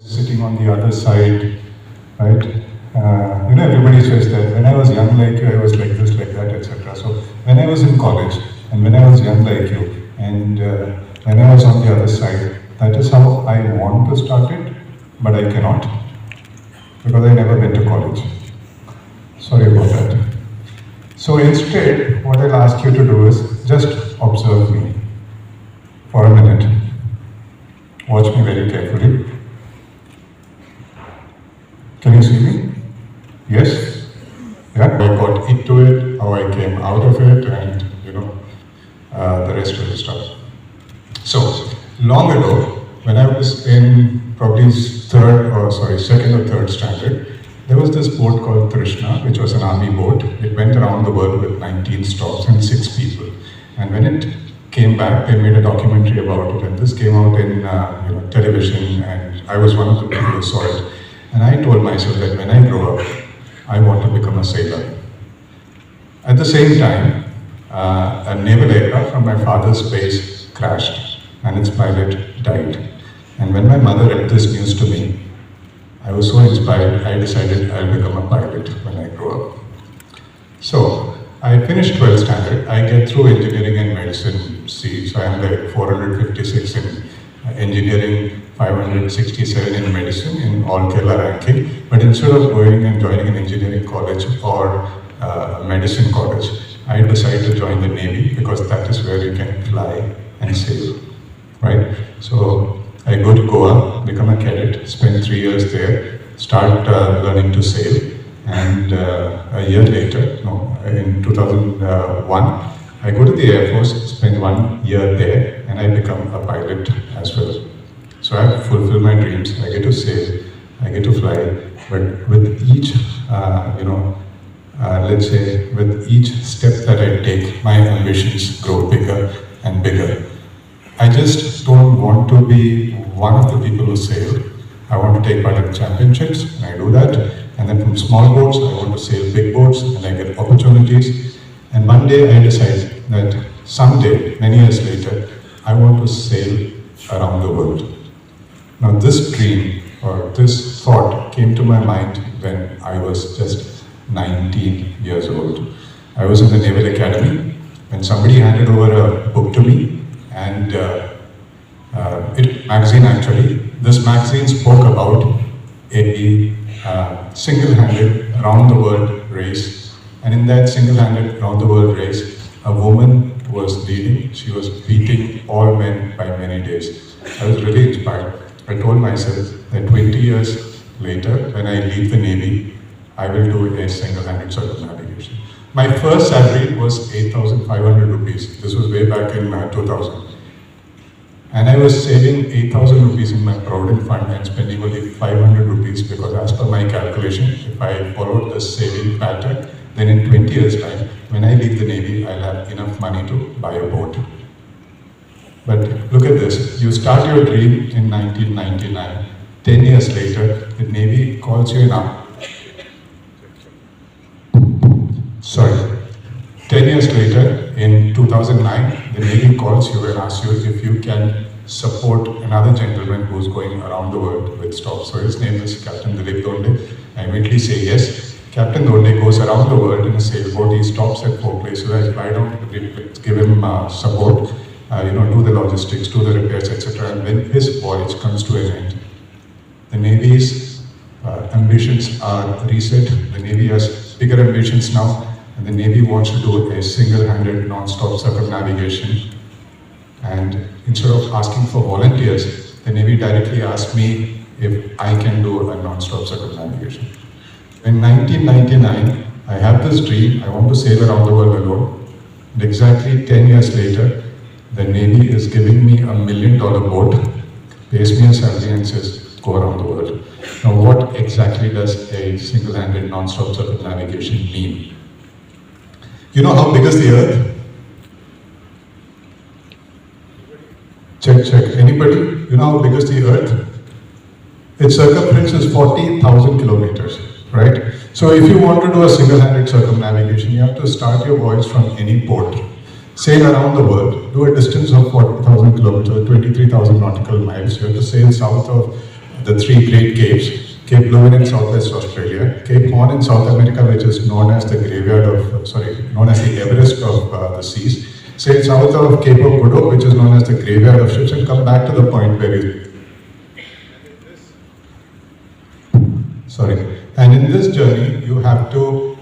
sitting on the other side, right? Everybody says that when I was young like you, I was like this, like that, etc. So when I was in college and when I was young like you, and when I was on the other side, that is how I want to start it, but I cannot because I never went to college. Sorry about that. So instead, what I'll ask you to do is just observe me for a minute. Watch me very carefully. Can you see me? Yes? Yeah? I got into it, how I came out of it, and the rest of the stuff. So, long ago, when I was in probably second or third standard, there was this boat called Trishna, which was an army boat. It went around the world with 19 stops and 6 people. And when it came back, they made a documentary about it, and this came out in television, and I was one of the people who saw it. And I told myself that when I grow up, I want to become a sailor. At the same time, a naval aircraft from my father's base crashed, and its pilot died. And when my mother read this news to me, I was so inspired, I decided I'll become a pilot when I grow up. So, I finished 12th standard, I get through engineering and medicine C, so I'm like 456 in engineering, 567 in medicine in all Kerala ranking. But instead of going and joining an engineering college or medicine college, I decided to join the Navy because that is where you can fly and sail, right? So I go to Goa, become a cadet, spend 3 years there, start learning to sail. And a year later, in 2001, I go to the Air Force, spend 1 year there, and I become a pilot as well. So I fulfill my dreams, I get to sail, I get to fly, but with each, let's say, with each step that I take, my ambitions grow bigger and bigger. I just don't want to be one of the people who sail. I want to take part in championships, and I do that. And then from small boats, I want to sail big boats, and I get opportunities. And one day I decide that someday, many years later, I want to sail around the world. Now this dream or this thought came to my mind when I was just 19 years old. I was in the Naval Academy when somebody handed over a book to me, and magazine actually. This magazine spoke about a single-handed round-the-world race, and in that single-handed round-the-world race, a woman was leading. She was beating all men by many days. I was really inspired. I told myself that 20 years later, when I leave the Navy, I will do a single-handed circumnavigation. My first salary was 8,500 rupees. This was way back in 2000. And I was saving 8,000 rupees in my Provident Fund and spending only 500 rupees because as per my calculation, if I followed the saving pattern, then in 20 years' time, when I leave the Navy, I'll have enough money to buy a boat. But look at this, you start your dream in 1999, 10 years later, the Navy calls you in 10 years later, in 2009, the Navy calls you and asks you if you can support another gentleman who's going around the world with stops. So his name is Captain Dilip Donde. I immediately say yes. Captain Donde goes around the world in a sailboat. He stops at 4 places. I fly down to give him support, do the logistics, do the repairs, etc. And when his voyage comes to an end, the Navy's ambitions are reset. The Navy has bigger ambitions now. And the Navy wants to do a single-handed non-stop circumnavigation. And instead of asking for volunteers, the Navy directly asked me if I can do a non-stop circumnavigation. In 1999, I have this dream, I want to sail around the world alone. And exactly 10 years later, the Navy is giving me $1 million boat, pays me a salary and says, go around the world. Now what exactly does a single-handed non-stop circumnavigation mean? You know how big is the Earth? Check. Anybody? You know how big is the Earth? Its circumference is 40,000 kilometers, right? So if you want to do a single-handed circumnavigation, you have to start your voyage from any port, sail around the world, do a distance of 40,000 kilometers, 23,000 nautical miles. You have to sail south of the three great capes, Cape Bluin in Southwest Australia, Cape Horn in South America, which is known as the graveyard of, known as the Everest of the seas, sail south of Cape of Good Hope, which is known as the graveyard of ships, and come back to the point where and in this journey, you have to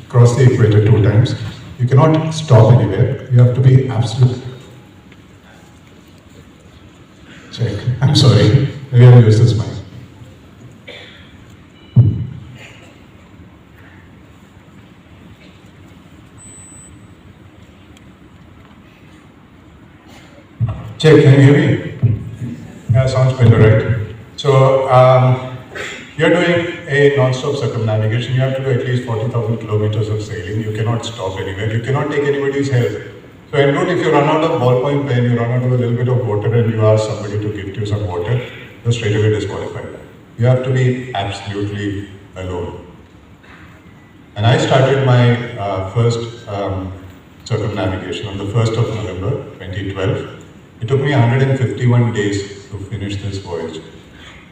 cross the equator 2 times. You cannot stop anywhere. You have to be absolute. Check. I'm sorry. Maybe I'll use this mic. Check. Can you hear me? Yeah, sounds better, right? So, you're doing a non-stop circumnavigation. You have to do at least 40,000 kilometers of sailing. You cannot stop anywhere. You cannot take anybody's help. So en route, if you run out of ballpoint pen, you run out of a little bit of water and you ask somebody to gift you some water, you're straight away disqualified. You have to be absolutely alone. And I started my first circumnavigation on the 1st of November 2012. It took me 151 days to finish this voyage.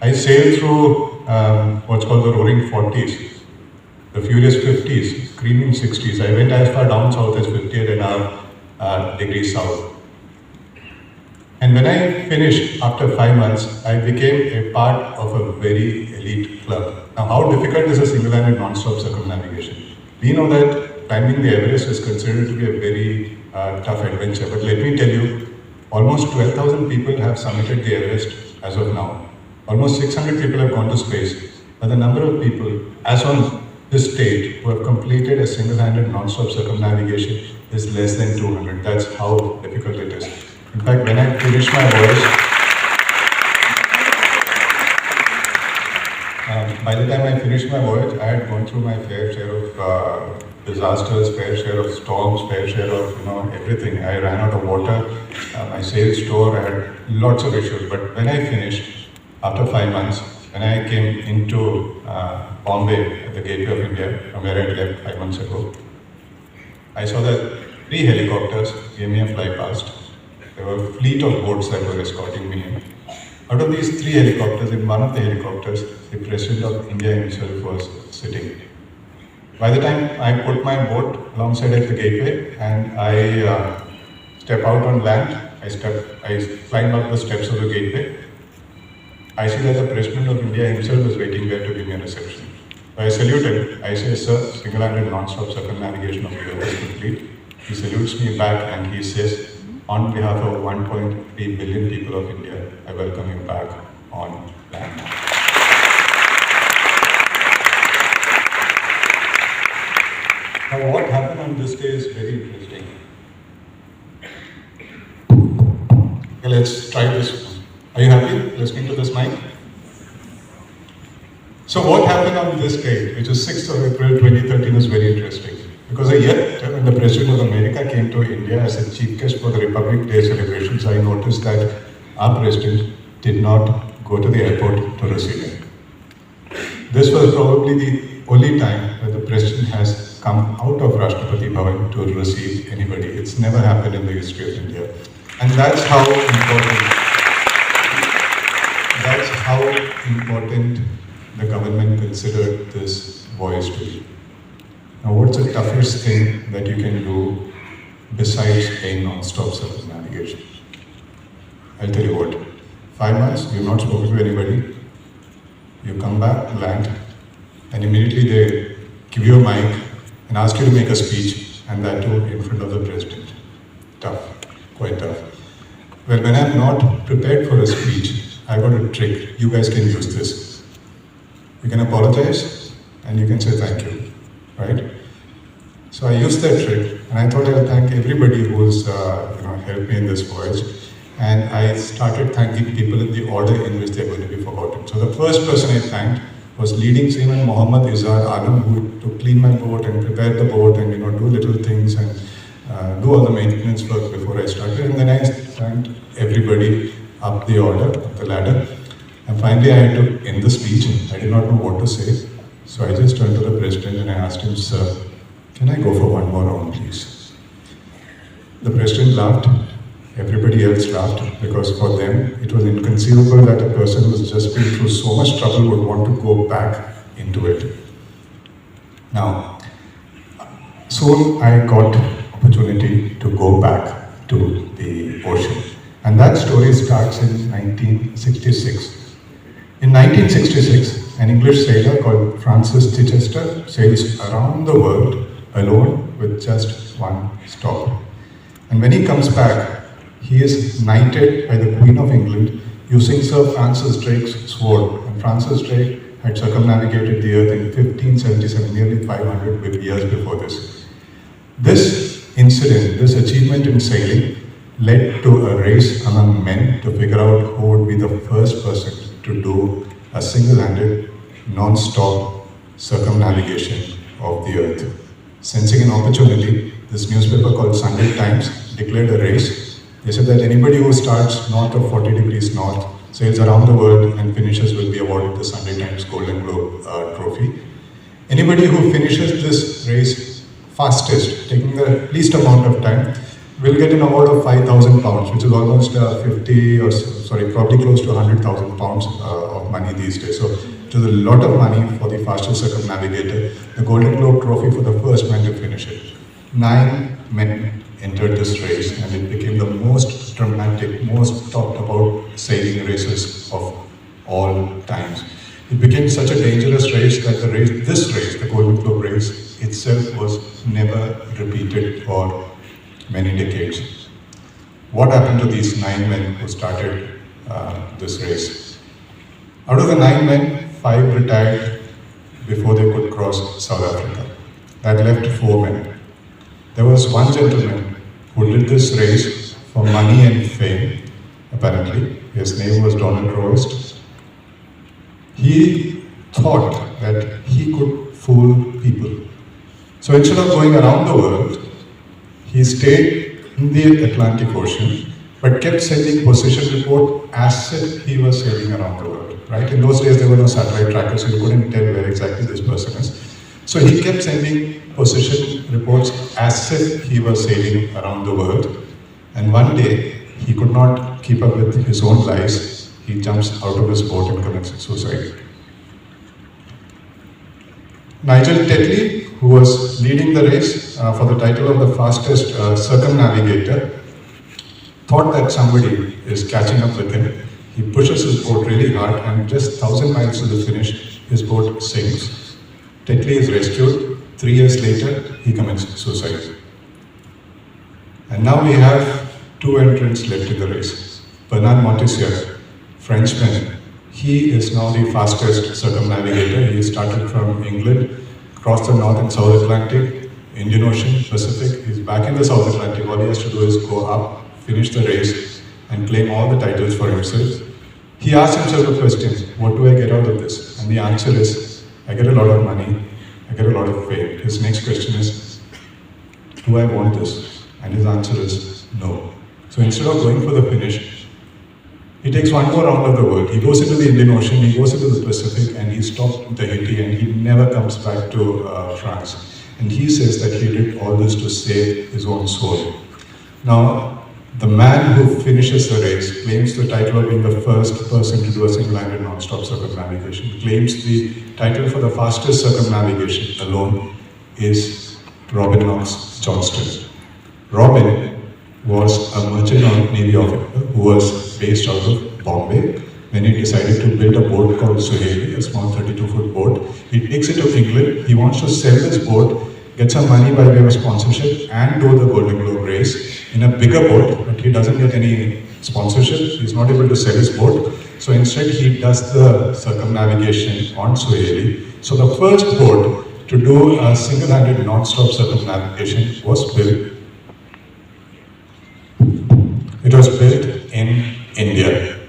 I sailed through what's called the roaring 40s, the furious 50s, screaming 60s. I went as far down south as 58.5 degrees south. And when I finished after 5 months, I became a part of a very elite club. Now, how difficult is a single-handed non-stop circumnavigation? We know that climbing the Everest is considered to be a very tough adventure, but let me tell you, almost 12,000 people have summited the Everest as of now. Almost 600 people have gone to space, but the number of people, as on this date, who have completed a single-handed non-stop circumnavigation is less than 200. That's how difficult it is. In fact, when I finished my voyage, by the time I finished my voyage, I had gone through my fair share of disasters, fair share of storms, fair share of everything. I ran out of water, my sales store, I had lots of issues. But when I finished, after 5 months, when I came into Bombay at the Gateway of India, from where I left 5 months ago, I saw that 3 helicopters gave me a fly past. There were a fleet of boats that were escorting me in. Out of these 3 helicopters, in one of the helicopters, the President of India himself was sitting. By the time I put my boat alongside at the gateway and I step out on land, I climb up the steps of the gateway, I see that the President of India himself is waiting there to give me a reception. So I salute him. I say, sir, single-handed non-stop circumnavigation of the earth is complete. He salutes me back and he says, on behalf of 1.3 billion people of India, I welcome you back on land. Now what happened on this day is very interesting. Okay, let's try this. Are you happy listening to this mic? So what happened on this day, which is 6th of April 2013, is very interesting. Because a year when the President of America came to India as a chief guest for the Republic Day celebrations, I noticed that our President did not go to the airport to receive him. This was probably the only time that the President has come out of Rashtrapati Bhavan to receive anybody. It's never happened in the history of India. And that's how important the government considered this voyage to be. Now, what's the toughest thing that you can do besides a non-stop circumnavigation? I'll tell you what. 5 months, you've not spoken to anybody. You come back, land, and immediately they give you a mic and ask you to make a speech, and that too in front of the president. Tough, quite tough. Well, when I'm not prepared for a speech, I got a trick. You guys can use this. You can apologize and you can say thank you, right? So I used that trick and I thought I'll thank everybody who's helped me in this voyage. And I started thanking people in the order in which they're going to be forgotten. So the first person I thanked was leading seaman Mohammad Izar Alam, who to clean my boat and prepare the boat and do little things and do all the maintenance work before I started. And then I thanked everybody up the order, up the ladder. And finally I had to end the speech. I did not know what to say. So I just turned to the president and I asked him, sir, can I go for one more round, please? The president laughed. Everybody else laughed because for them it was inconceivable that a person who's just been through so much trouble would want to go back into it. Now, soon I got opportunity to go back to the ocean. And that story starts in 1966. In 1966, an English sailor called Francis Chichester sails around the world alone with just one stop. And when he comes back, he is knighted by the Queen of England using Sir Francis Drake's sword. And Francis Drake had circumnavigated the earth in 1577, nearly 500 years before this. This incident, this achievement in sailing, led to a race among men to figure out who would be the first person to do a single-handed, non-stop circumnavigation of the earth. Sensing an opportunity, this newspaper called Sunday Times declared a race. They said that anybody who starts north of 40 degrees north, sails around the world and finishes will be awarded the Sunday Times Golden Globe trophy. Anybody who finishes this race fastest, taking the least amount of time, will get an award of 5,000 pounds, which is almost probably close to 100,000 pounds of money these days. So it was a lot of money for the fastest circumnavigator. The Golden Globe trophy for the first man to finish it. 9 men entered this race, and it became the most dramatic, most talked about sailing races of all times. It became such a dangerous race that this race, the Golden Globe race itself, was never repeated for many decades. What happened to these 9 men who started this race? Out of the 9 men, 5 retired before they could cross South Africa. That left 4 men. There was one gentleman who did this race for money and fame, apparently. His name was Donald Roast. He thought that he could fool people. So instead of going around the world, he stayed in the Atlantic Ocean, but kept sending position report as if he was sailing around the world. Right? In those days, there were no satellite trackers, so you couldn't tell where exactly this person is. So he kept sending position reports as if he was sailing around the world. And one day, he could not keep up with his own lies. He jumps out of his boat and commits suicide. Nigel Tetley, who was leading the race for the title of the fastest circumnavigator, thought that somebody is catching up with him. He pushes his boat really hard, and just 1,000 miles to the finish, his boat sinks. Tetley is rescued. 3 years later, he commits suicide. And now we have 2 entrants left in the race. Bernard Montessier, Frenchman. He is now the fastest circumnavigator. He started from England, crossed the North and South Atlantic, Indian Ocean, Pacific. He's back in the South Atlantic. All he has to do is go up, finish the race, and claim all the titles for himself. He asked himself a question: what do I get out of this? And the answer is, I get a lot of money, I get a lot of fame. His next question is, do I want this? And his answer is no. So instead of going for the finish, he takes one more round of the world. He goes into the Indian Ocean, he goes into the Pacific, and he stops in Tahiti, and he never comes back to France. And he says that he did all this to save his own soul. Now, the man who finishes the race claims the title of being the first person to do a single-handed non-stop circumnavigation, claims the title for the fastest circumnavigation alone is Robin Knox Johnston. Robin was a merchant navy officer who was based out of Bombay. When he decided to build a boat called Suhaili, a small 32-foot boat, he takes it to England. He wants to sell this boat, get some money by way of sponsorship, and do the Golden Globe race in a bigger boat, but he doesn't get any sponsorship. He's not able to sell his boat. So instead, he does the circumnavigation on Suhaili. So the first boat to do a single-handed non-stop circumnavigation was built. It was built in India.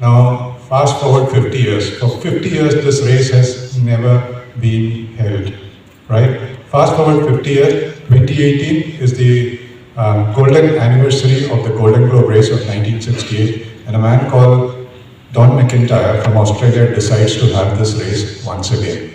Now, fast forward 50 years. For 50 years, this race has never been held, right? Fast forward 50 years, 2018 is the golden anniversary of the Golden Globe race of 1968, and a man called Don McIntyre from Australia decides to have this race once again.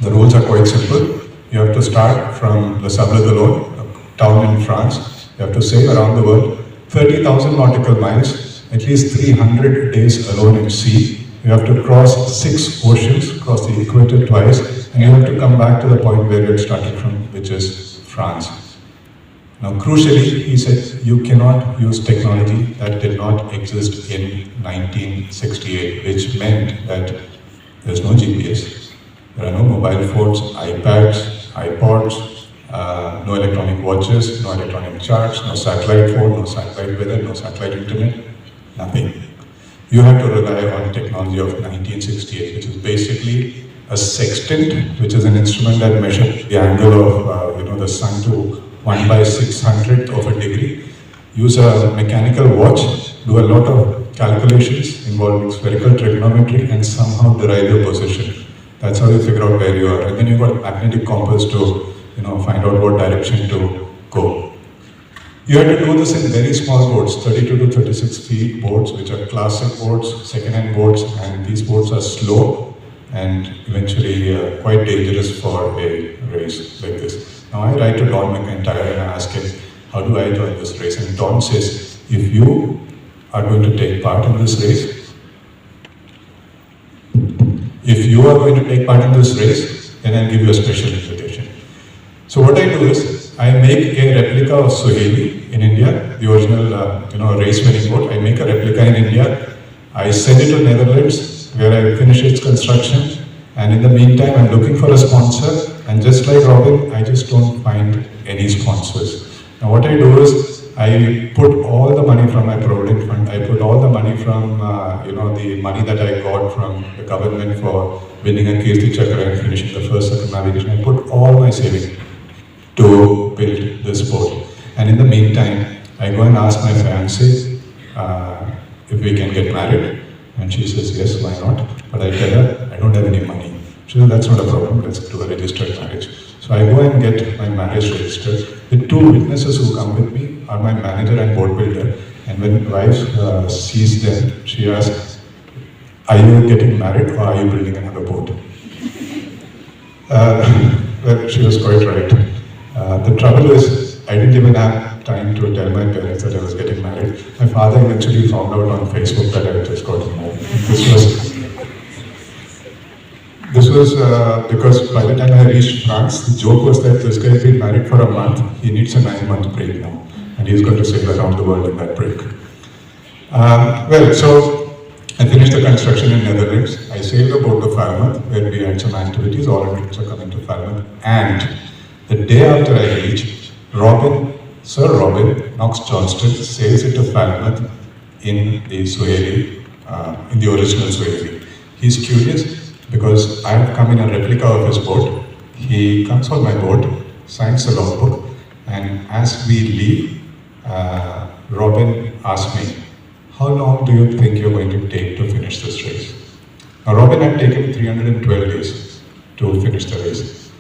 The rules are quite simple. You have to start from Le Sable d'Olonne, a town in France. You have to sail around the world 30,000 nautical miles, at least 300 days alone in sea. You have to cross 6 oceans, cross the equator twice, and you have to come back to the point where you had started from, which is France. Now, crucially, he said, you cannot use technology that did not exist in 1968, which meant that there's no GPS, there are no mobile phones, iPads, iPods, no electronic watches, no electronic charts, no satellite phone, no satellite weather, no satellite internet, nothing. You have to rely on technology of 1968, which is basically a sextant, which is an instrument that measures the angle of the sun to 1/600th of a degree. Use a mechanical watch, do a lot of calculations involving spherical trigonometry, and somehow derive your position. That's how you figure out where you are. And then you've got magnetic compass to find out what direction to go. You have to do this in very small boats, 32 to 36 feet boats, which are classic boats, second-hand boats, and these boats are slow and eventually quite dangerous for a race like this. Now I write to Don McIntyre and I ask him, how do I join this race? And Don says, if you are going to take part in this race, then I'll give you a special invitation. So what I do is, I make a replica of Suhaili in India, the original race winning boat. I make a replica in India. I send it to Netherlands, where I finish its construction. And in the meantime, I'm looking for a sponsor. And just like Robin, I just don't find any sponsors. Now what I do is, I put all the money from my Provident Fund, I put all the money from, the money that I got from the government for winning a Kirti Chakra and finishing the first circumnavigation. I put all my savings to build this boat. And in the meantime, I go and ask my fiancée if we can get married. And she says, yes, why not? But I tell her, I don't have any money. She says, that's not a problem, let's do a registered marriage. So I go and get my marriage registered. The two witnesses who come with me are my manager and boat builder. And when wife sees them, she asks, are you getting married or are you building another boat? Well, she was quite right. The trouble is, I didn't even have time to tell my parents that I was getting married. My father eventually found out on Facebook that I had just gotten married. This was because by the time I reached France, the joke was that this guy has been married for a month, he needs a 9-month break now, and he's going to sail around the world in that break. So I finished the construction in Netherlands. I sailed the boat to Falmouth, where we had some activities, all our trips are coming to Falmouth, and the day after I reached, Sir Robin Knox Johnston sails into Falmouth in the Suhaili, in the original Suhaili. He's curious because I have come in a replica of his boat. He comes on my boat, signs the logbook, and as we leave, Robin asked me, how long do you think you're going to take to finish this race? Now Robin had taken 312 days to finish the race.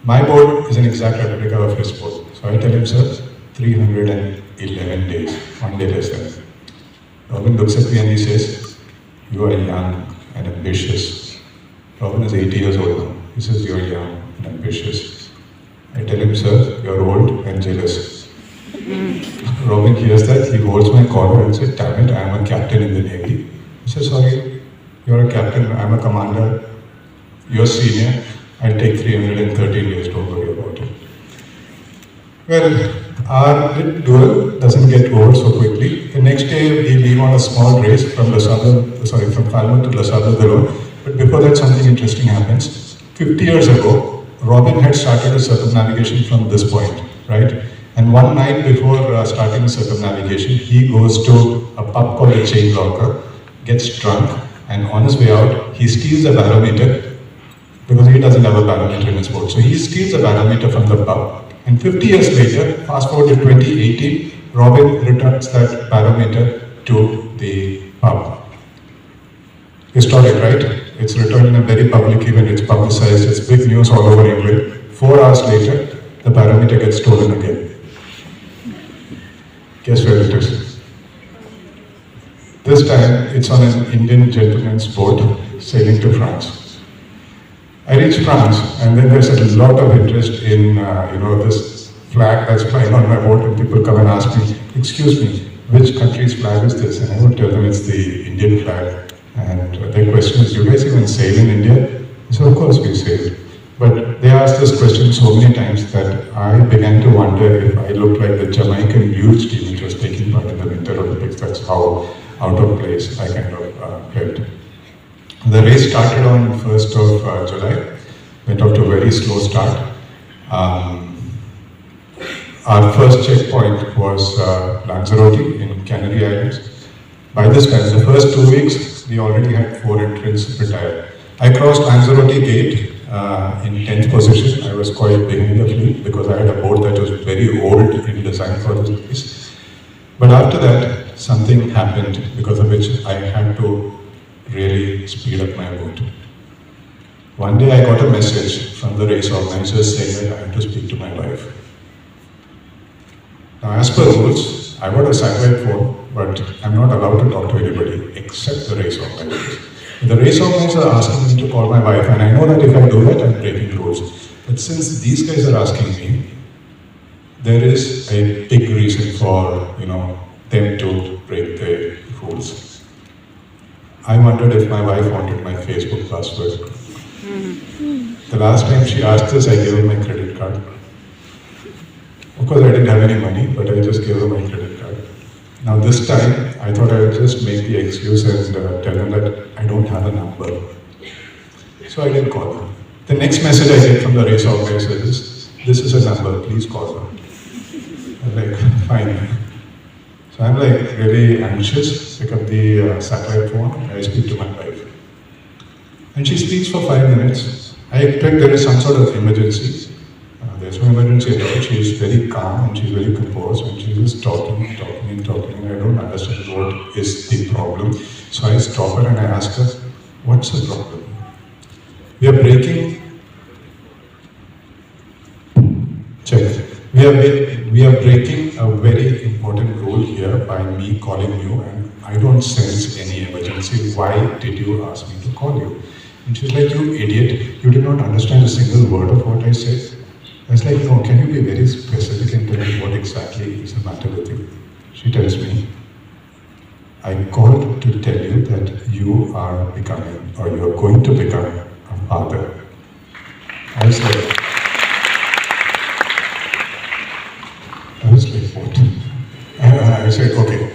My boat is an exact replica of his boat. So I tell him, sir, 311 days, one day less than. Robin looks at me and he says, you are young and ambitious. Robin is 80 years old now. He says, you're young and ambitious. I tell him, sir, you're old and jealous. Robin hears that, he holds my collar and says, damn it, I am a captain in the Navy. He says, sorry, you're a captain, I'm a commander, you're senior, I'll take 313 days, don't worry about it. Well, our little duel doesn't get over so quickly. The next day, we leave on a small race from Falmouth to La Sable. But before that, something interesting happens. 50 years ago, Robin had started a circumnavigation from this point, right? And one night before starting the circumnavigation, he goes to a pub called the Chain Locker, gets drunk, and on his way out, he steals a barometer because he doesn't have a barometer in his boat. So he steals a barometer from the pub. And 50 years later, fast forward to 2018, Robin returns that barometer to the pub. Historic, right? It's returned in a very public event, it's publicized, it's big news all over England. 4 hours later, the barometer gets stolen again. Guess where it is? This time, it's on an Indian gentleman's boat sailing to France. I reach France, and then there's a lot of interest in this flag that's flying on my boat, and people come and ask me, excuse me, which country's flag is this? And I would tell them it's the Indian flag. And their question is, do you guys even sail in India? I said, of course we sail. But they asked this question so many times that I began to wonder if I looked like the Jamaican youth team which was taking part in the Winter Olympics. That's how out of place I kind of felt. The race started on 1st of July, went off to a very slow start. Our first checkpoint was Lanzarote in Canary Islands. By this time, the first 2 weeks, we already had 4 entrants retired. I crossed Lanzarote gate in 10th position. I was quite behind the fleet because I had a boat that was very old in design for this race. But after that, something happened because of which I had to really speed up my boat. One day I got a message from the race organizers saying that I had to speak to my wife. Now, as per rules, I got a satellite phone, but I'm not allowed to talk to anybody except the race organizers. The race organizers are asking me to call my wife, and I know that if I do that, I'm breaking rules. But since these guys are asking me, there is a big reason for them to break the rules. I wondered if my wife wanted my Facebook password. The last time she asked this, I gave her my credit card. Of course, I didn't have any money, but I just gave her my credit card. Now this time, I thought I would just make the excuse and tell them that I don't have a number. So I didn't call her. The next message I get from the race organizer is, this is a number, please call her. I'm like, fine. So I'm like really anxious, pick up the satellite phone, and I speak to my wife. And she speaks for 5 minutes. I expect there is some sort of emergency. There's no emergency at all. She is very calm and she's very composed and she's just talking and I don't understand what is the problem. So I stop her and I ask her, what's the problem? We are breaking, check. We are breaking a very important rule here by me calling you and I don't sense any emergency. Why did you ask me to call you? And she's like, you idiot, you did not understand a single word of what I said. I was like, no, can you be very specific and tell me what exactly is the matter with you? She tells me, I called to tell you that you are becoming, or you are going to become a father. I was like, what? I said, okay,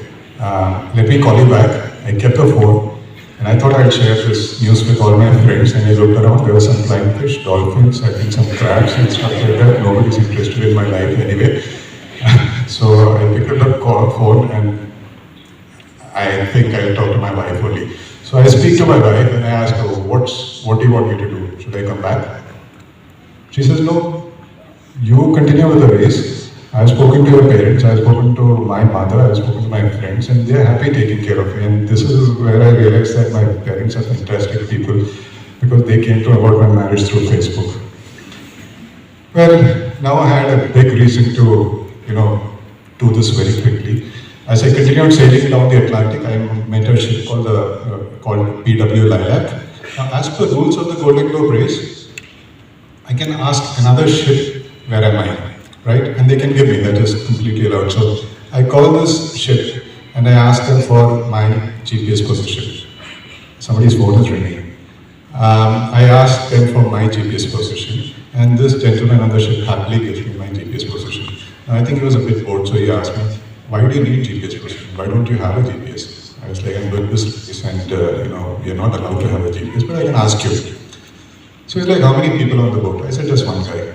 let me call you back. I kept the phone. And I thought I'd share this news with all my friends, and I looked around, there were some flying fish, dolphins, I think some crabs and stuff like that. Nobody's interested in my life anyway. So I picked up the phone and I think I'll talk to my wife only. So I speak to my wife and I ask her, what do you want me to do? Should I come back? She says, no, you continue with the race. I've spoken to your parents, I've spoken to my mother, I've spoken to my friends, and they're happy taking care of me. And this is where I realized that my parents are fantastic people because they came to know about my marriage through Facebook. Well, now I had a big reason to, do this very quickly. As I continued sailing down the Atlantic, I met a ship called PW Lilac. Now, as per rules of the Golden Globe race, I can ask another ship, where am I? Right? And they can give me, that is completely allowed. So I call this ship and I ask them for my GPS position. Somebody's phone is ringing. I asked them for my GPS position and this gentleman on the ship happily gives me my GPS position. Now, I think he was a bit bored, so he asked me, why do you need GPS position? Why don't you have a GPS? I was like, I'm doing this race and we are not allowed to have a GPS, but I can ask you. So he's like, how many people on the boat? I said, just one guy.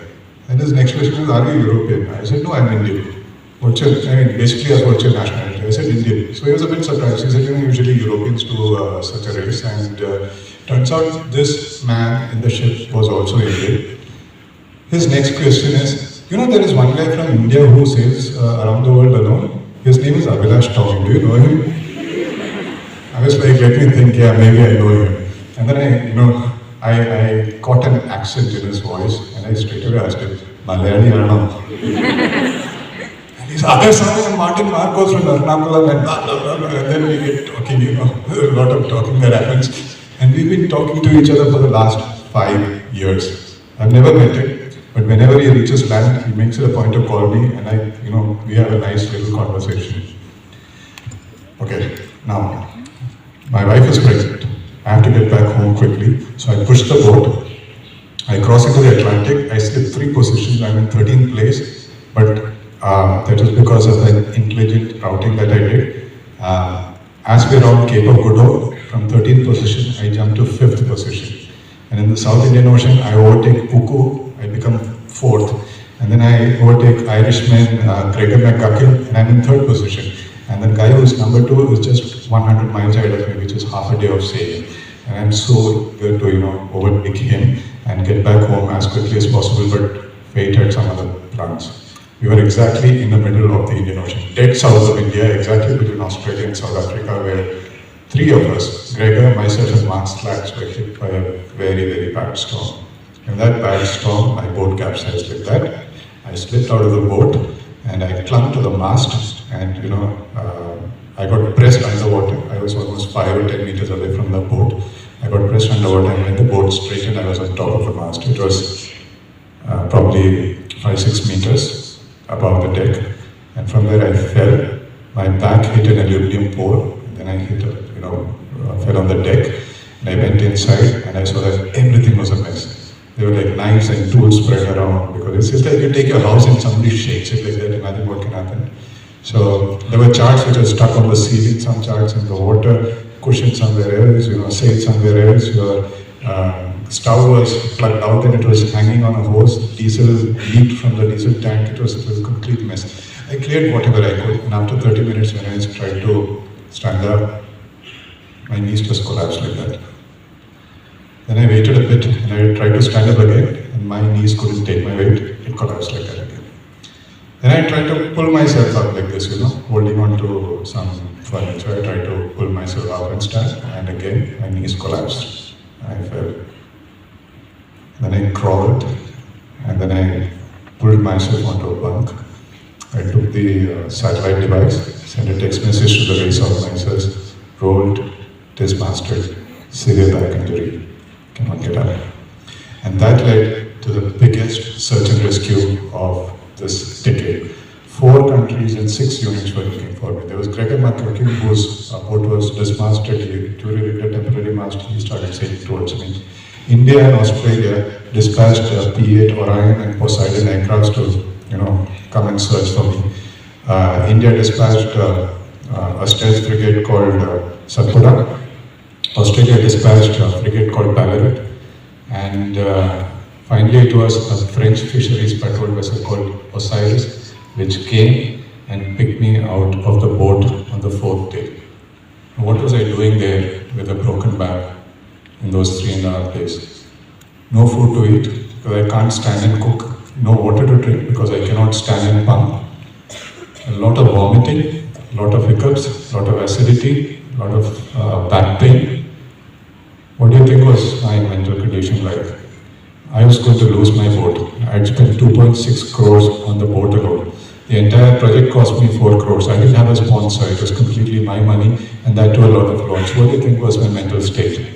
And his next question is, are you European? I said, no, I'm Indian. Basically asked, what's your nationality? I said, Indian. So he was a bit surprised. He said, usually Europeans do such a race. And turns out this man in the ship was also Indian. His next question is, there is one guy from India who sails around the world alone. His name is Abhilash Tomy. Do you know him? I was like, let me think, yeah, maybe I know him. And then I caught an accent in his voice and I straight away asked him, Malayali Arno. And he's and Martin Marcos from Ernakulam and blah, blah, blah, blah. And then we get talking, there's a lot of talking that happens. And we've been talking to each other for the last 5 years. I've never met him, but whenever he reaches land, he makes it a point to call me and we have a nice little conversation. Okay, now my wife is pregnant. I have to get back home quickly, so I push the boat. I cross into the Atlantic. I slip 3 positions. I'm in 13th place, but that is because of the intelligent routing that I did. As we around Cape of Good Hope, from 13th position, I jump to 5th position. And in the South Indian Ocean, I overtake Puku. I become 4th. And then I overtake Irishman Gregor McGuckin, and I'm in 3rd position. And the guy who's number 2 is just 100 miles ahead of me, which is half a day of sailing. And I'm so eager to, overtake him and get back home as quickly as possible, but fate had some other plans. We were exactly in the middle of the Indian Ocean, dead south of India, exactly between Australia and South Africa, where 3 of us, Gregor, myself, and Mark Slacks, were hit by a very, very bad storm. In that bad storm, my boat capsized like that. I slipped out of the boat and I clung to the mast, and I got pressed underwater. I was almost 5 or 10 meters away from the boat. I got pressed underwater, and when the boat straightened, I was on top of the mast. It was probably 5-6 meters above the deck, and from there I fell. My back hit an aluminum pole, and then I fell on the deck, and I went inside, and I saw that everything was a mess. There were like knives and tools spread around, because it's just like you take your house and somebody shakes it like that. Imagine what can happen. So there were charts which were stuck on the ceiling, some charts in the water, cushion somewhere else, sail somewhere else. Your stove was plugged out and it was hanging on a hose. Diesel leaked from the diesel tank. It was a complete mess. I cleared whatever I could, and after 30 minutes when I tried to stand up, my knees just collapsed like that. Then I waited a bit and I tried to stand up again, and my knees couldn't take my weight. It collapsed like that again. Then I tried to pull myself up like this, holding on to some furniture. I tried to pull myself up and stand, and again my knees collapsed. I fell. Then I crawled, and then I pulled myself onto a bunk. I took the satellite device, sent a text message to the race organizers, rolled, dismasted, severe back injury, cannot get up. And that led to the biggest search and rescue of this decade. 4 countries and 6 units were looking for me. There was Gregor McGuckin, whose boat was dismasted. He during the temporary mast, he started sailing towards me. India and Australia dispatched P-8 Orion and Poseidon aircrafts to, come and search for me. India dispatched a stealth frigate called Satpura. Australia dispatched a frigate called Ballarat. And finally, it was a French fisheries patrol vessel called Osiris, which came and picked me out of the boat on the 4th day. What was I doing there with a broken back in those 3.5 days? No food to eat, because I can't stand and cook. No water to drink, because I cannot stand and pump. A lot of vomiting, a lot of hiccups, a lot of acidity, a lot of back pain. What do you think was my mental condition like? I was going to lose my boat. I had spent 2.6 crores on the boat alone. The entire project cost me 4 crores. I didn't have a sponsor. It was completely my money, and that too a lot of loans. What do you think was my mental state?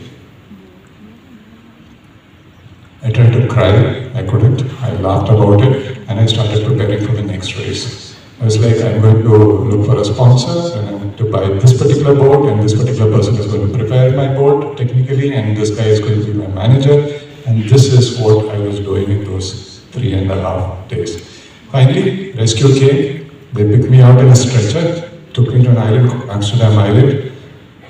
I tried to cry. I couldn't. I laughed about it, and I started preparing for the next race. I was like, I'm going to look for a sponsor, and I'm going to buy this particular boat, and this particular person is going to prepare my boat technically, and this guy is going to be my manager. And this is what I was doing in those 3.5 days. Finally, rescue came. They picked me out in a stretcher, took me to an island called Amsterdam Island,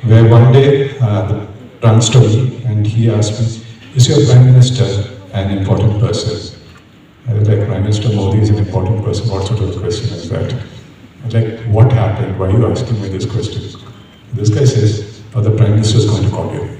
where one day the runs to me and he asked me, is your Prime Minister an important person? I was like, Prime Minister Modi is an important person. What sort of question is that? I was like, what happened? Why are you asking me this question? This guy says, oh, the Prime Minister is going to call you.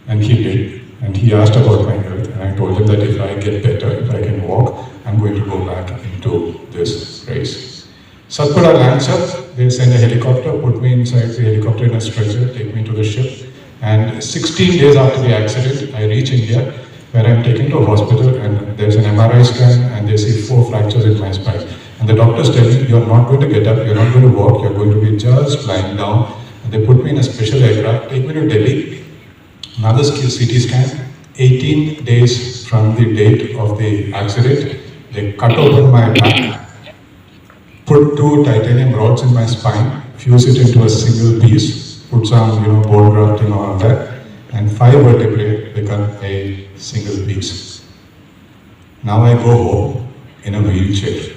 And he did. And he asked about my health, and I told him that if I get better, if I can walk, I'm going to go back into this race. Satpura lands up, they send a helicopter, put me inside the helicopter in a stretcher, take me to the ship. And 16 days after the accident, I reach India, where I'm taken to a hospital, and there's an MRI scan, and they see 4 fractures in my spine. And the doctors tell me, you're not going to get up, you're not going to walk, you're going to be just lying down. And they put me in a special aircraft, take me to Delhi. Another CT scan, 18 days from the date of the accident, they cut open my back, put 2 titanium rods in my spine, fuse it into a single piece, put some bone grafting on that, and 5 vertebrae become a single piece. Now I go home in a wheelchair,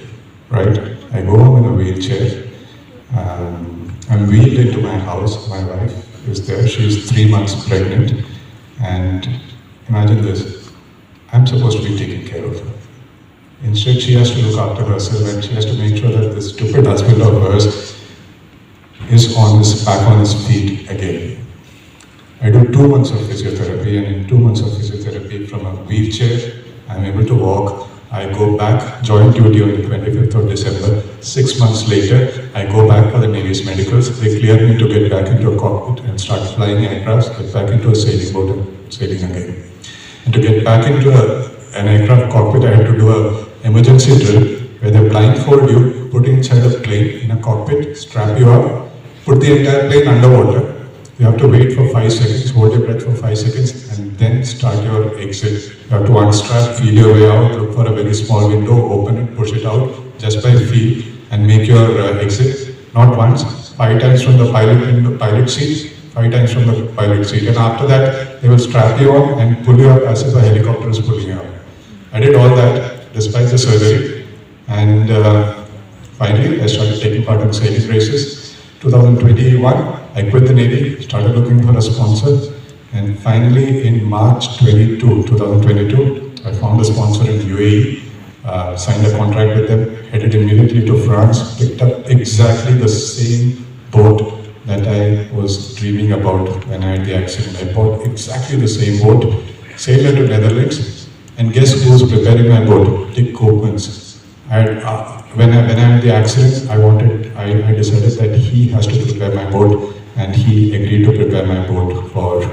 right? I go home in a wheelchair. I'm wheeled into my house. My wife is there. She's 3 months pregnant, and imagine this: I'm supposed to be taking care of her. Instead, she has to look after herself, and she has to make sure that this stupid husband of hers is back on his feet again. I do 2 months of physiotherapy, and in 2 months of physiotherapy, from a wheelchair, I'm able to walk. I go back, join duty on the 25th of December. 6 months later, I go back for the Navy's medicals. They clear me to get back into a cockpit and start flying aircraft, get back into a sailing boat and sailing again. And to get back into an aircraft cockpit, I had to do an emergency drill where they blindfold you, put you inside a plane in a cockpit, strap you up, put the entire plane underwater. You have to wait for 5 seconds, hold your breath for 5 seconds, and then start your exit. You have to unstrap, feel your way out, look for a very small window, open it, push it out, just by feel, and make your exit. Not once, 5 times from the pilot seat, 5 times from the pilot seat. And after that, they will strap you on and pull you up as if a helicopter is pulling you up. I did all that despite the surgery, and finally I started taking part in sailing races. 2021, I quit the Navy, started looking for a sponsor, and finally in March 2022, I found a sponsor in UAE, signed a contract with them, headed immediately to France, picked up exactly the same boat that I was dreaming about when I had the accident. I bought exactly the same boat, sailed into Netherlands, and guess who was preparing my boat? Dick Koopmans. When I had the accident, I decided that he has to prepare my boat, and he agreed to prepare my boat for.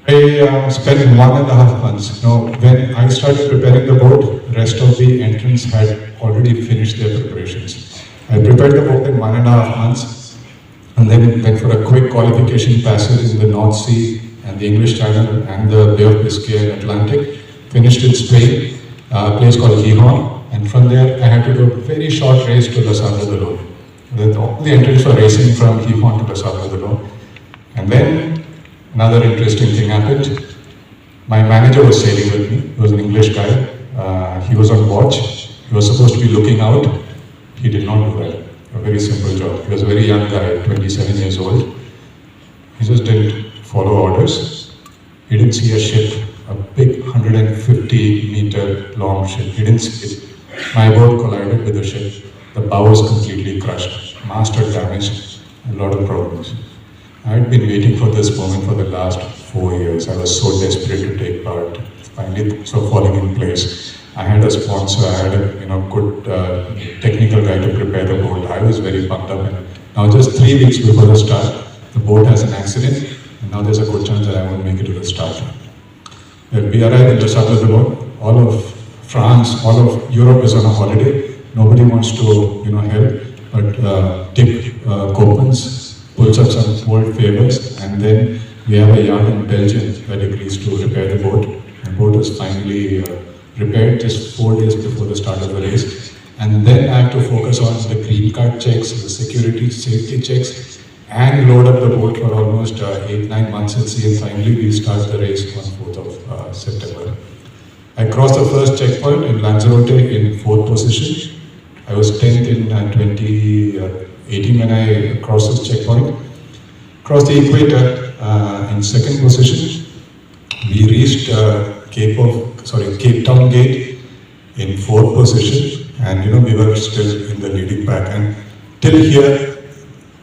I spent 1.5 months. When I started preparing the boat, the rest of the entrants had already finished their preparations. I prepared the boat in 1.5 months, and then went for a quick qualification passage in the North Sea and the English Channel and the Bay of Biscay and Atlantic. Finished in Spain, a place called Gijón. And from there, I had to do a very short race to Les Sables-d'Olonne. All the entrants were racing from Gijón to Les Sables-d'Olonne. And then another interesting thing happened. My manager was sailing with me. He was an English guy. He was on watch. He was supposed to be looking out. He did not do that. A very simple job. He was a very young guy, 27 years old. He just didn't follow orders. He didn't see a ship, a big 150-meter long ship. He didn't see it. My boat collided with the ship. The bow was completely crushed. Mast had damaged. A lot of problems. I had been waiting for this moment for the last 4 years. I was so desperate to take part. Finally, so falling in place. I had a sponsor. I had a good technical guy to prepare the boat. I was very pumped up. And now, just 3 weeks before the start, the boat has an accident, and now there's a good chance that I won't make it to the start. We arrived in Les Sables-d'Olonne. All of France, all of Europe is on a holiday. Nobody wants to, help. But Dick Koopmans pulls up some old favors, and then we have a yard in Belgium that agrees to repair the boat. The boat was finally repaired just 4 days before the start of the race. And then I have to focus on the green card checks, the security, safety checks, and load up the boat for almost 8-9 months at sea. And finally, we start the race on 4th of September. I crossed the first checkpoint in Lanzarote in 4th position. I was 10th in 2018 when I crossed this checkpoint. Crossed the equator in 2nd position. We reached Cape Town Gate in 4th position, and we were still in the leading pack. And till here,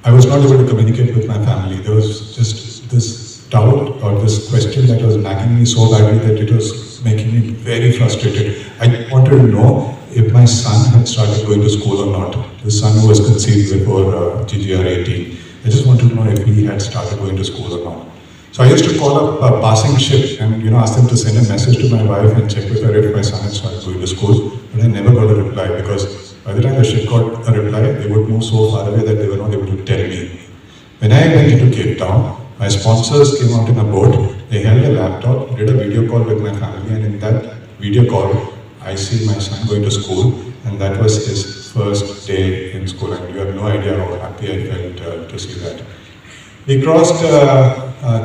I was not able to communicate with my family. There was just this doubt or this question that was nagging me so badly that it was making me very frustrated. I wanted to know if my son had started going to school or not. The son who was conceived before GGR 18. I just wanted to know if he had started going to school or not. So I used to call up a passing ship and ask them to send a message to my wife and check with her if my son had started going to school. But I never got a reply, because by the time the ship got a reply, they would move so far away that they were not able to tell me. When I went into Cape Town, my sponsors came out in a boat. They held a laptop, did a video call with my family, and in that video call, I see my son going to school, and that was his first day in school, and you have no idea how happy I felt to see that. We crossed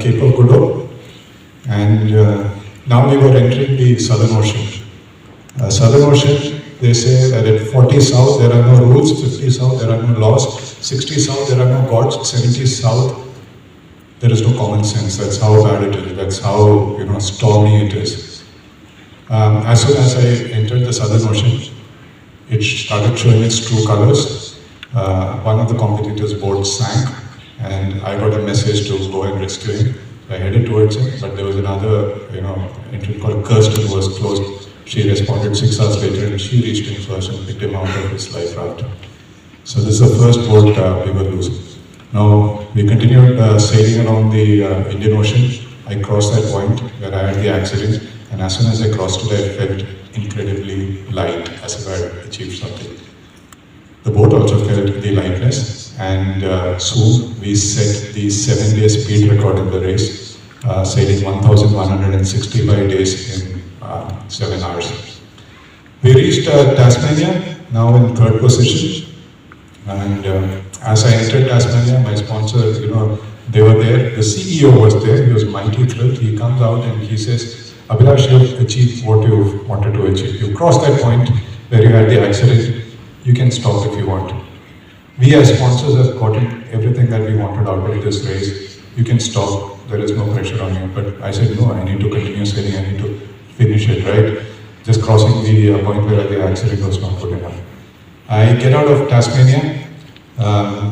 Cape of Good Hope, and now we were entering the Southern Ocean. Southern Ocean, they say that at 40 south there are no rules, 50 south there are no laws, 60 south there are no gods, 70 south there is no common sense. That's how bad it is. That's how stormy it is. As soon as I entered the Southern Ocean, it started showing its true colors. One of the competitors' boats sank, and I got a message to go and rescue him. I headed towards him, but there was another, entrant called Kirsten who was close. She responded 6 hours later, and she reached him first and picked him out of his life raft. So this is the first boat we were losing. Now we continued sailing around the Indian Ocean. I crossed that point where I had the accident, and as soon as I crossed it, I felt incredibly light, as if I had achieved something. The boat also felt the lightness, and soon we set the 7-day speed record in the race, sailing 1,165 days in 7 hours. We reached Tasmania, now in 3rd position, and as I entered Tasmania, my sponsors, they were there. The CEO was there. He was mighty thrilled. He comes out and he says, "Abhilash, you've achieved what you wanted to achieve. You crossed that point where you had the accident. You can stop if you want. We as sponsors have gotten everything that we wanted out of this race. You can stop. There is no pressure on you." But I said, "No, I need to continue sailing. I need to finish it, right? Just crossing the point where the accident was not good enough." I get out of Tasmania,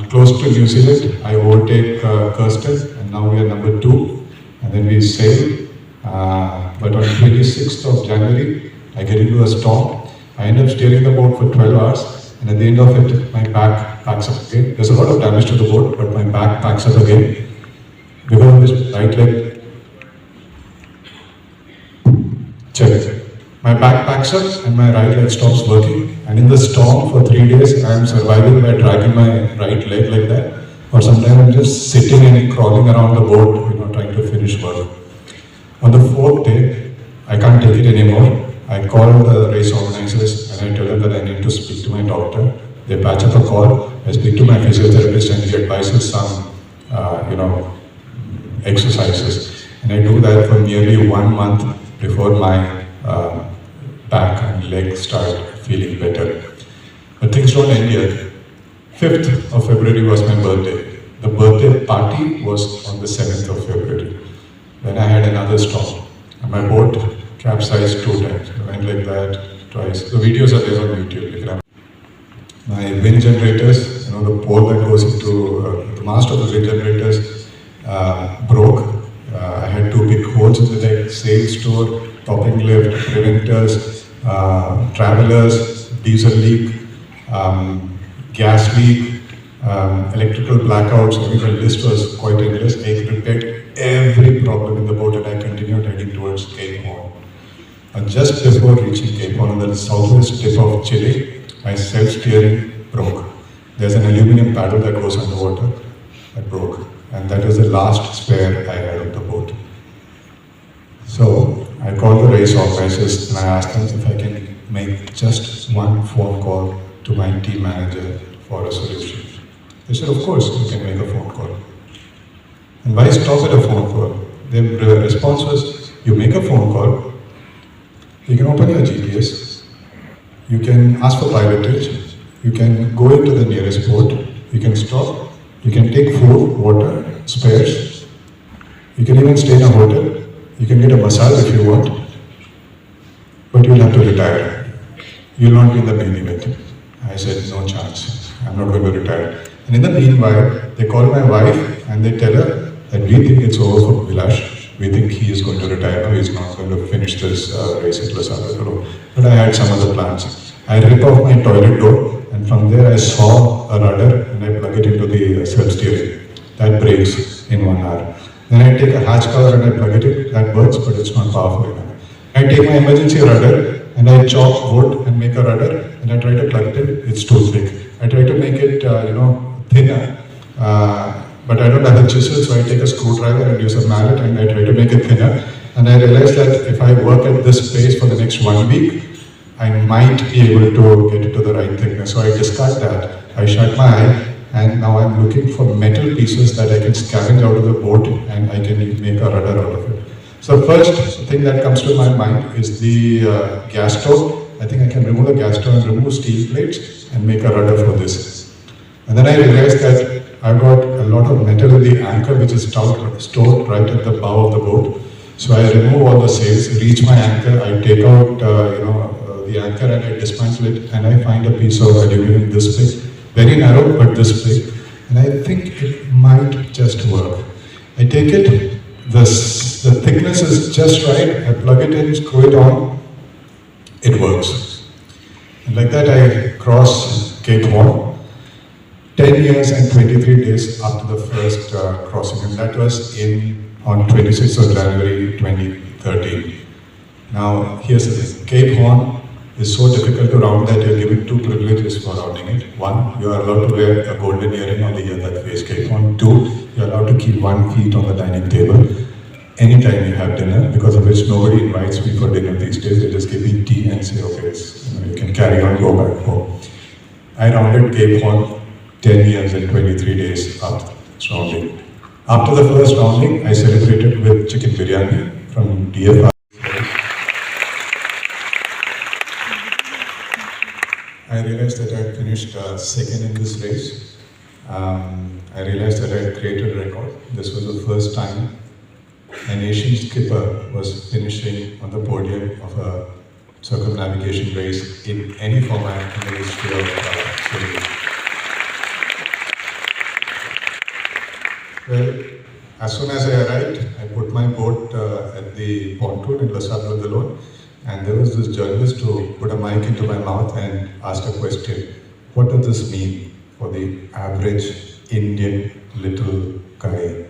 close to New Zealand. I overtake Kirsten, and now we are number 2. And then we sail. But on 26th of January, I get into a storm. I end up steering the boat for 12 hours, and at the end of it, my back packs up again. There's a lot of damage to the boat, but my back packs up again. Because of this right leg, check. My back packs up and my right leg stops working. And in the storm for 3 days, I am surviving by dragging my right leg like that. Or sometimes I'm just sitting and crawling around the boat, trying to finish work. On the 4th day, I can't take it anymore. I call the race organizers and I tell them that I need to speak to my doctor. They patch up a call. I speak to my physiotherapist and he advises some, exercises. And I do that for nearly 1 month before my back and legs start feeling better. But things don't end yet. 5th of February was my birthday. The birthday party was on the 7th of February. Then I had another storm. And my boat capsized 2 times. I went like that twice. The videos are there on YouTube. You can have. My wind generators, the pole that goes into the mast of the wind generators broke. I had 2 big holes in the deck, sail store, topping lift, preventers, travelers, diesel leak, gas leak, electrical blackouts. I mean, the list was quite endless. I repaired every problem in the boat and I continued heading towards Cape Horn. And just before reaching Cape Horn, on the southwest tip of Chile, my self-steering broke. There's an aluminum paddle that goes underwater that broke. And that was the last spare I had of the boat. So I called the race organizers and I asked them if I can make just one phone call to my team manager for a solution. They said, of course, you can make a phone call. And why stop at a phone call? The response was, you make a phone call, you can open your GPS, you can ask for pilotage, you can go into the nearest port, you can stop, you can take food, water, spares, you can even stay in a hotel, you can get a massage if you want, but you'll have to retire. You'll not be in the main event. I said, no chance, I'm not going to retire. And in the meanwhile, they call my wife and they tell her that we think it's over for Abhilash. We think he is going to retire now, he's not going to finish this race at Los Angeles. But I had some other plans. I rip off my toilet door and from there I saw a rudder and I plug it into the self-steering. That breaks in 1 hour. Then I take a hatch cover and I plug it in. That works, but it's not powerful enough. I take my emergency rudder and I chop wood and make a rudder and I try to plug it in. It's too thick. I try to make it, thinner. But I don't have a chisel, so I take a screwdriver and use a mallet and I try to make it thinner. And I realize that if I work at this pace for the next 1 week, I might be able to get it to the right thickness. So I discard that. I shut my eye, and now I'm looking for metal pieces that I can scavenge out of the boat, and I can make a rudder out of it. So first thing that comes to my mind is the gas stove. I think I can remove the gas stove and remove steel plates and make a rudder for this. And then I realized that I've got a lot of metal in the anchor which is stored right at the bow of the boat. So I remove all the sails, reach my anchor, I take out the anchor and I dismantle it, and I find a piece of aluminum this big, very narrow but this big, and I think it might just work. I take it, the thickness is just right, I plug it in, screw it on, it works. And like that I cross Cape Horn, 10 years and 23 days after the first crossing, and that was on 26th of January 2013. Now, here's the thing. Cape Horn is so difficult to round that you're given two privileges for rounding it. One, you are allowed to wear a golden earring on the ear that face Cape Horn. Two, you're allowed to keep 1 foot on the dining table anytime you have dinner, because of which nobody invites me for dinner these days. They just give me tea and say, okay, you can carry on, go back home. I rounded Cape Horn 10 years and 23 days after its rounding. After the first rounding, I celebrated with chicken biryani from DFR. I realized that I had finished second in this race. I realized that I had created a record. This was the first time an Asian skipper was finishing on the podium of a circumnavigation race in any format in the history of sailing. Well, as soon as I arrived, I put my boat at the pontoon in La Sable d'Olonne, and there was this journalist who put a mic into my mouth and asked a question. What does this mean for the average Indian little guy?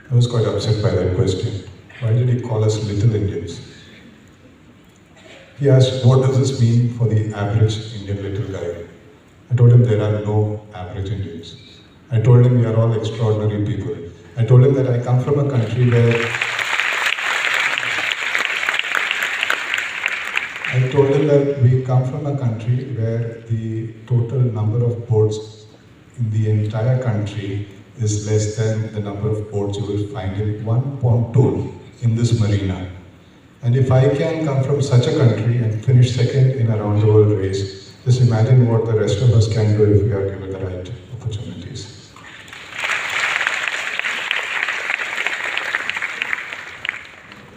I was quite upset by that question. Why did he call us little Indians? He asked, what does this mean for the average Indian little guy? I told him there are no average Indians. I told him we are all extraordinary people. I told him that I come from a country where the total number of boats in the entire country is less than the number of boats you will find in one pontoon in this marina. And if I can come from such a country and finish second in a round the world race, just imagine what the rest of us can do if we are given the right opportunities.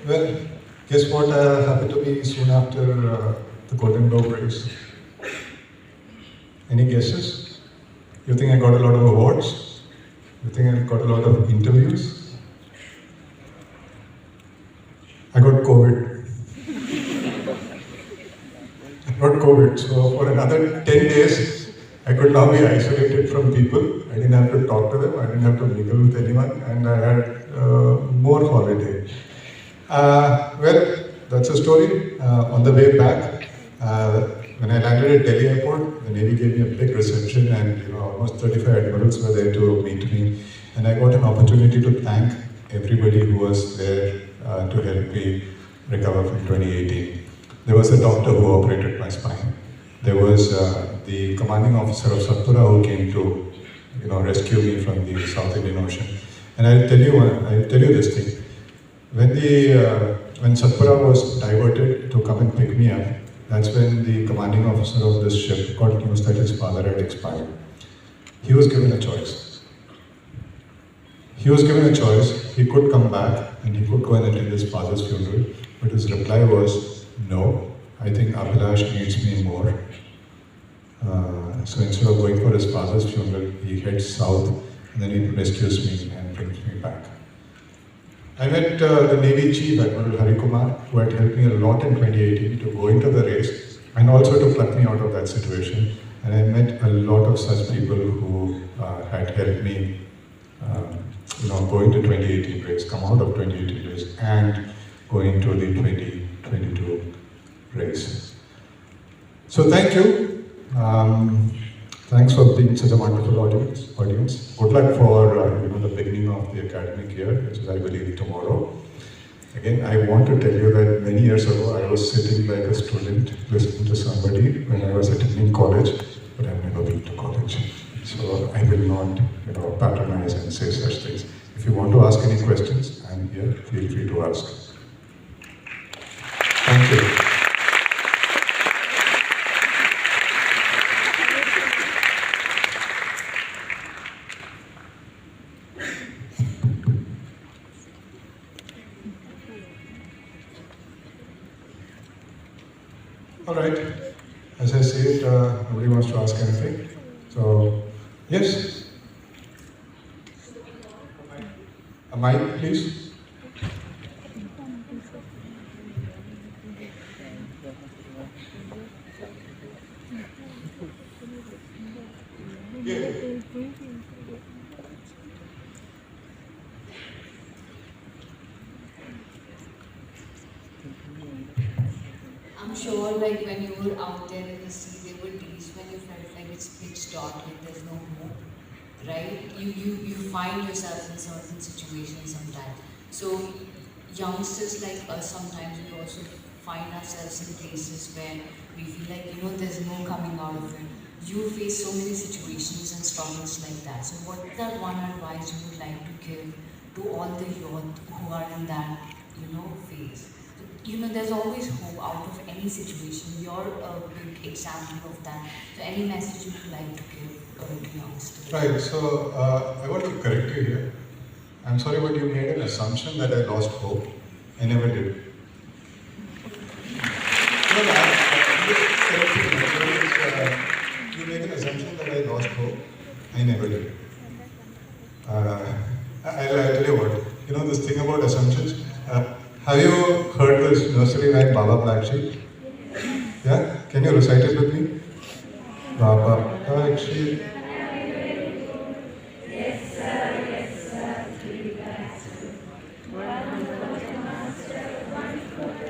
Well, guess what happened to me soon after the Golden Globe race? Any guesses? You think I got a lot of awards? You think I got a lot of interviews? I got COVID. So for another 10 days, I could now be isolated from people. I didn't have to talk to them, I didn't have to mingle with anyone, and I had more holiday. Well, that's a story. On the way back, when I landed at Delhi airport, the Navy gave me a big reception, and almost 35 admirals were there to meet me. And I got an opportunity to thank everybody who was there to help me recover from 2018. There was a doctor who operated my spine. There was the commanding officer of Satpura who came to rescue me from the South Indian Ocean. And I'll tell you this thing. When Satpura was diverted to come and pick me up, that's when the commanding officer of this ship got news that his father had expired. He was given a choice. He could come back and he could go and attend his father's funeral, but his reply was, no, I think Abhilash needs me more. So instead of going for his father's funeral, he heads south and then he rescues me and brings me back. I met the Navy Chief, Admiral Hari Kumar, who had helped me a lot in 2018 to go into the race and also to pluck me out of that situation. And I met a lot of such people who had helped me go into 2018 race, come out of 2018 race, and go into the 2022 race. So thank you. Thanks for being such a wonderful audience. Good luck for the beginning of the academic year, which is I believe tomorrow. Again, I want to tell you that many years ago I was sitting like a student listening to somebody when I was attending college, but I've never been to college. So I will not, patronize and say such things. If you want to ask any questions, I'm here. Feel free to ask. Thank you. All right. As I said, nobody wants to ask anything. So, yes. A mic, please. Yeah. I'm sure like when you were out there in the sea, there were days when you felt like it's pitch dark, like there's no hope, right? You find yourself in certain situations sometimes. So youngsters like us, sometimes we also find ourselves in places where we feel like, there's no coming out of it. You face so many situations and struggles like that. So what that one advice you would like to give to all the youth who are in that, phase? There's always hope out of any situation. You're a big example of that. So any message you would like to give to youngsters? Right. So I want to correct you here. I'm sorry, but you made an assumption that I lost hope. I never did. No, no, you make an assumption that I lost hope. I never did. I'll tell you what. This thing about assumptions. Have you heard this nursery rhyme, Baba Black Sheep? Yeah? Can you recite it with me? Baba Black Sheep.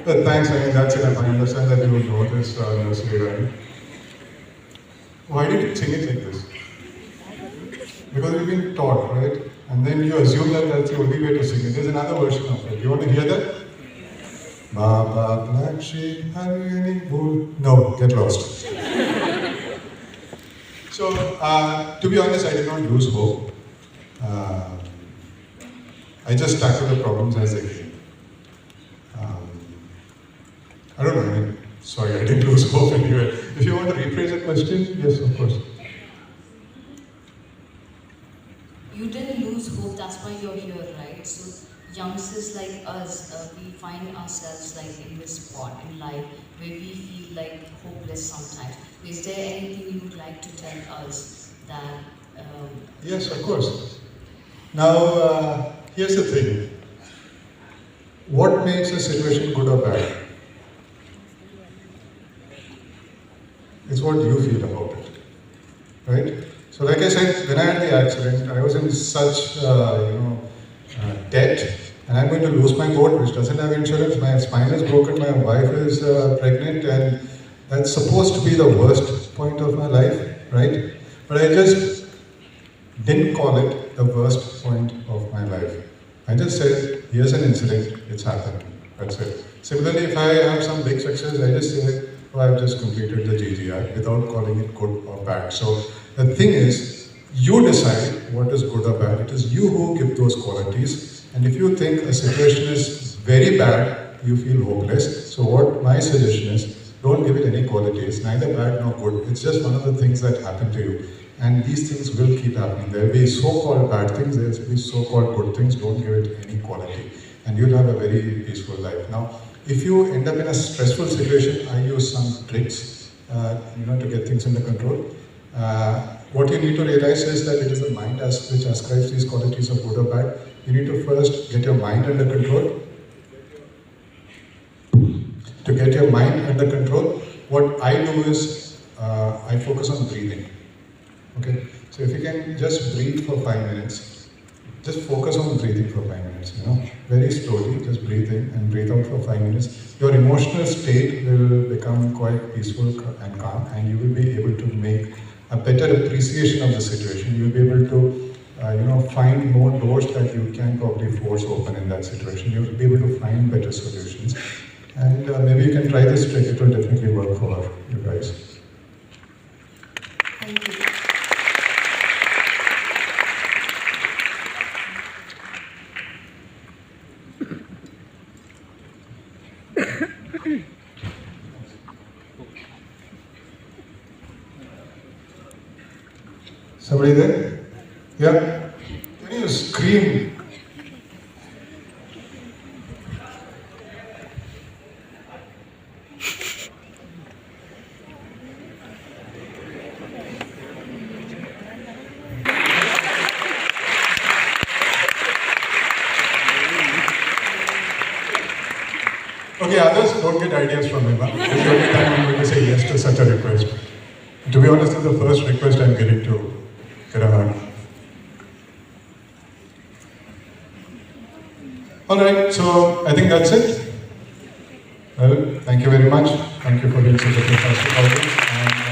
But thanks, that's enough. I understand that you would know this nursery rhyme. Why did you sing it like this? Because we've been taught, right? And then you assume that that's the only way to sing it. There's another version of it. You want to hear that? Baba Black Sheep, have you any wool? No, get lost. So, to be honest, I did not lose hope. I just tackled the problems as they came. I don't know, sorry, I didn't lose hope anyway. If you want to rephrase the question, yes, of course. You didn't lose hope, that's why you're here, right? So youngsters like us, we find ourselves like in this spot in life where we feel like hopeless sometimes. Is there anything you would like to tell us that? Yes, of course. Now, here's the thing. What makes a situation good or bad? It's what you feel about it, right? So like I said, when I had the accident, I was in such, debt, and I'm going to lose my boat, which doesn't have insurance. My spine is broken, my wife is pregnant, and that's supposed to be the worst point of my life, right? But I just didn't call it the worst point of my life. I just said, here's an incident, it's happened, that's it. Similarly, if I have some big success, I just say, oh, I've just completed the GGR without calling it good or bad. So the thing is, you decide what is good or bad. It is you who give those qualities. And if you think a situation is very bad, you feel hopeless. So what my suggestion is, don't give it any qualities, neither bad nor good. It's just one of the things that happen to you. And these things will keep happening. There will be so-called bad things, there will be so-called good things. Don't give it any quality. And you'll have a very peaceful life. Now, if you end up in a stressful situation, I use some tricks, to get things under control. What you need to realize is that it is the mind which ascribes these qualities of good or bad. You need to first get your mind under control. To get your mind under control, what I do is I focus on breathing. Okay, so if you can just breathe for 5 minutes, just focus on breathing for 5 minutes. Very slowly, just breathe in and breathe out for 5 minutes. Your emotional state will become quite peaceful and calm, and you will be able to make a better appreciation of the situation. You will be able to find more doors that you can probably force open in that situation. You'll be able to find better solutions. And maybe you can try this trick, it will definitely work for you guys. Thank you. Somebody there? Yeah? Can you scream? Okay, others don't get ideas from him. Huh? This is the only time I'm going to say yes to such a request. To be honest, it's the first request I'm getting to get a hug. Alright, so I think that's it. Well, thank you very much. Thank you for being such a fantastic audience.